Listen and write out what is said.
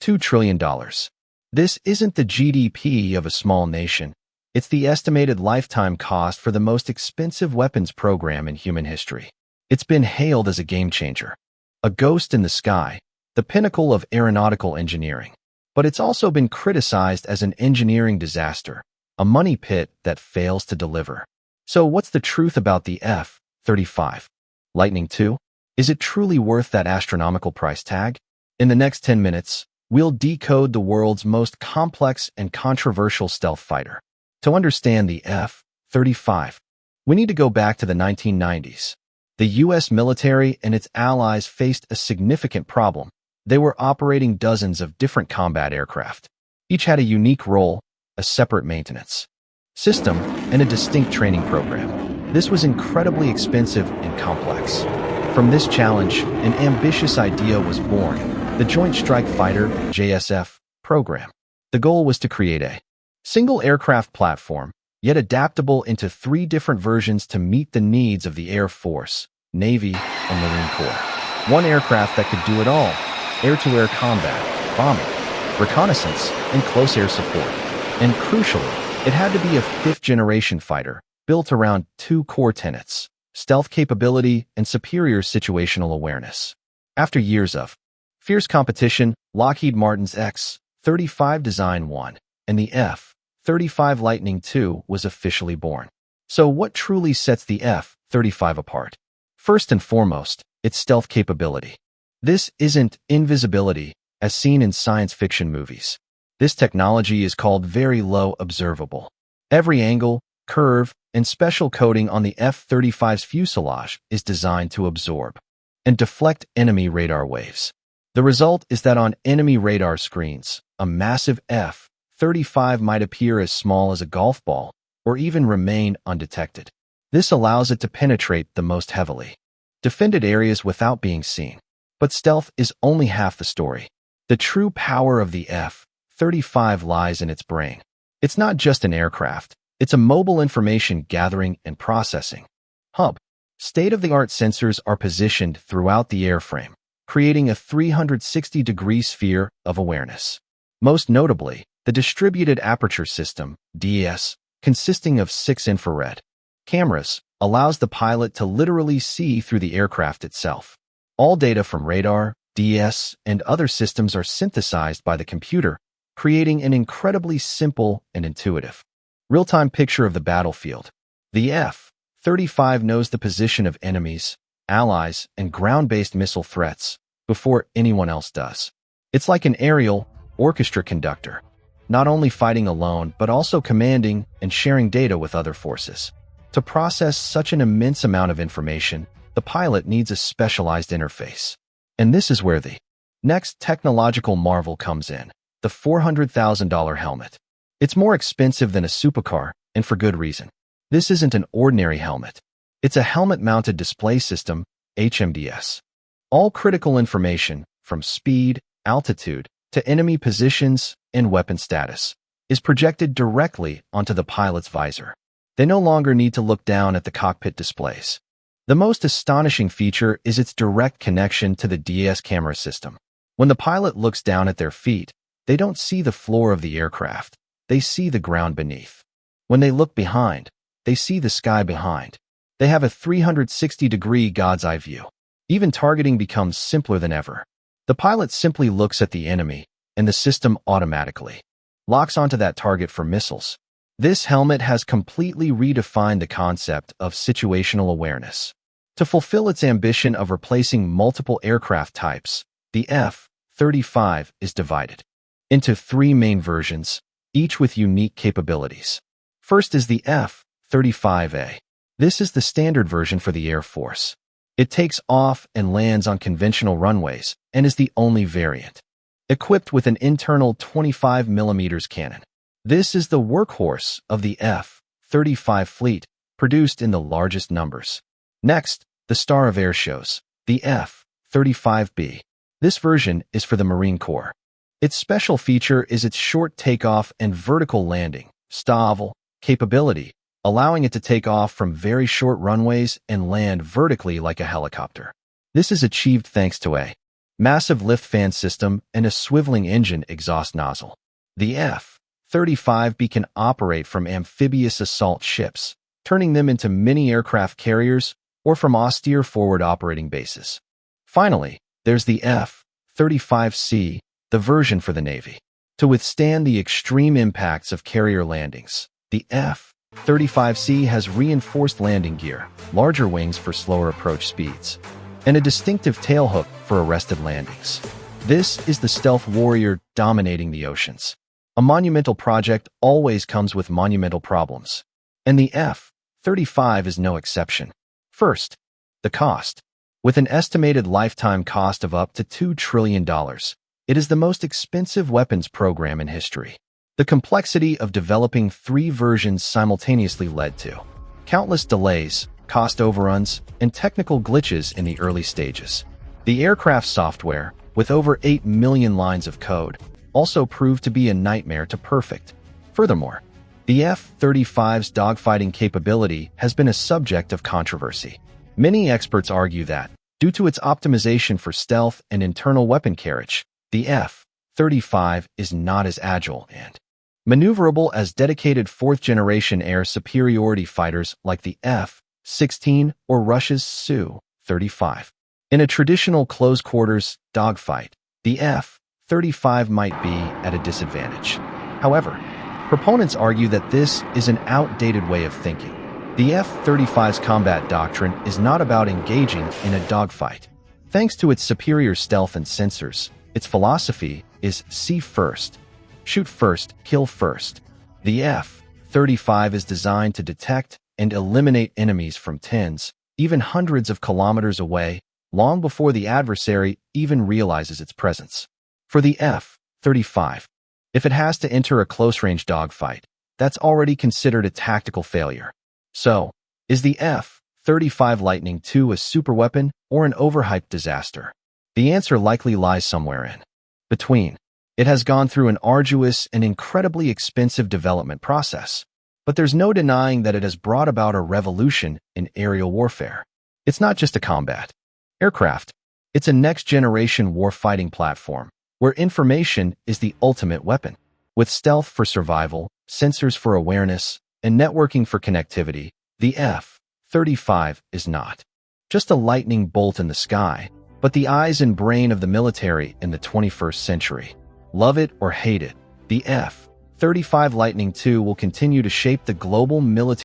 $2 trillion. This isn't the GDP of a small nation. It's the estimated lifetime cost for the most expensive weapons program in human history. It's been hailed as a game changer, a ghost in the sky, the pinnacle of aeronautical engineering. But it's also been criticized as an engineering disaster, a money pit that fails to deliver. So what's the truth about the F-35 Lightning II? Is it truly worth that astronomical price tag? In the next 10 minutes, we'll decode the world's most complex and controversial stealth fighter. To understand the F-35, we need to go back to the 1990s. The U.S. military and its allies faced a significant problem. They were operating dozens of different combat aircraft. Each had a unique role, a separate maintenance system, and a distinct training program. This was incredibly expensive and complex. From this challenge, an ambitious idea was born, the Joint Strike Fighter (JSF) program. The goal was to create a single aircraft platform, yet adaptable into 3 different versions to meet the needs of the Air Force, Navy, and Marine Corps. One aircraft that could do it all: air-to-air combat, bombing, reconnaissance, and close air support. And crucially, it had to be a 5th-generation fighter, built around 2 core tenets: stealth capability and superior situational awareness. After years of fierce competition, Lockheed Martin's X-35 design won, and the F-35 Lightning II was officially born. So what truly sets the F-35 apart? First and foremost, its stealth capability. This isn't invisibility, as seen in science fiction movies. This technology is called very low observable. Every angle, curve, and special coating on the F-35's fuselage is designed to absorb and deflect enemy radar waves. The result is that on enemy radar screens, a massive F-35 might appear as small as a golf ball or even remain undetected. This allows it to penetrate the most heavily defended areas without being seen. But stealth is only half the story. The true power of the F-35 lies in its brain. It's not just an aircraft. It's a mobile information gathering and processing hub. State-of-the-art sensors are positioned throughout the airframe, creating a 360-degree sphere of awareness. Most notably, the Distributed Aperture System, DAS, consisting of 6 infrared cameras, allows the pilot to literally see through the aircraft itself. All data from radar, DAS, and other systems are synthesized by the computer, creating an incredibly simple and intuitive real-time picture of the battlefield. The F-35 knows the position of enemies, allies, and ground-based missile threats before anyone else does. It's like an aerial orchestra conductor, not only fighting alone but also commanding and sharing data with other forces. To process such an immense amount of information, the pilot needs a specialized interface. And this is where the next technological marvel comes in: the $400,000 helmet. It's more expensive than a supercar, and for good reason. This isn't an ordinary helmet. It's a helmet-mounted display system, HMDS. All critical information, from speed, altitude, to enemy positions and weapon status, is projected directly onto the pilot's visor. They no longer need to look down at the cockpit displays. The most astonishing feature is its direct connection to the DAS camera system. When the pilot looks down at their feet, they don't see the floor of the aircraft. They see the ground beneath. When they look behind, they see the sky behind. They have a 360-degree God's eye view. Even targeting becomes simpler than ever. The pilot simply looks at the enemy, and the system automatically locks onto that target for missiles. This helmet has completely redefined the concept of situational awareness. To fulfill its ambition of replacing multiple aircraft types, the F-35 is divided into 3 main versions, each with unique capabilities. First is the F-35A. This is the standard version for the Air Force. It takes off and lands on conventional runways and is the only variant. Equipped with an internal 25mm cannon. This is the workhorse of the F-35 fleet, produced in the largest numbers. Next, the star of air shows, the F-35B. This version is for the Marine Corps. Its special feature is its short takeoff and vertical landing (STOVL) capability, allowing it to take off from very short runways and land vertically like a helicopter. This is achieved thanks to a massive lift fan system, and a swiveling engine exhaust nozzle. The F-35B can operate from amphibious assault ships, turning them into mini aircraft carriers, or from austere forward operating bases. Finally, there's the F-35C, the version for the Navy. To withstand the extreme impacts of carrier landings, the F-35C has reinforced landing gear, larger wings for slower approach speeds, and a distinctive tailhook for arrested landings. This is the stealth warrior dominating the oceans. A monumental project always comes with monumental problems, and the F-35 is no exception. First, the cost. With an estimated lifetime cost of up to $2 trillion, it is the most expensive weapons program in history. The complexity of developing 3 versions simultaneously led to countless delays, cost overruns, and technical glitches in the early stages. The aircraft software, with over 8 million lines of code, also proved to be a nightmare to perfect. Furthermore, the F-35's dogfighting capability has been a subject of controversy. Many experts argue that, due to its optimization for stealth and internal weapon carriage, the F-35 is not as agile and maneuverable as dedicated 4th-generation air superiority fighters like the F-16 or Russia's Su-35. In a traditional close-quarters dogfight, the F-35 might be at a disadvantage. However, proponents argue that this is an outdated way of thinking. The F-35's combat doctrine is not about engaging in a dogfight. Thanks to its superior stealth and sensors, its philosophy is see first, shoot first, kill first. The F-35 is designed to detect and eliminate enemies from tens, even hundreds of kilometers away, long before the adversary even realizes its presence. For the F-35, if it has to enter a close-range dogfight, that's already considered a tactical failure. So, is the F-35 Lightning II a superweapon or an overhyped disaster? The answer likely lies somewhere in between. It has gone through an arduous and incredibly expensive development process, but there's no denying that it has brought about a revolution in aerial warfare. It's not just a combat aircraft. It's a next-generation warfighting platform, where information is the ultimate weapon. With stealth for survival, sensors for awareness, and networking for connectivity, the F-35 is not just a lightning bolt in the sky, but the eyes and brain of the military in the 21st century. Love it or hate it, the F-35 Lightning II will continue to shape the global military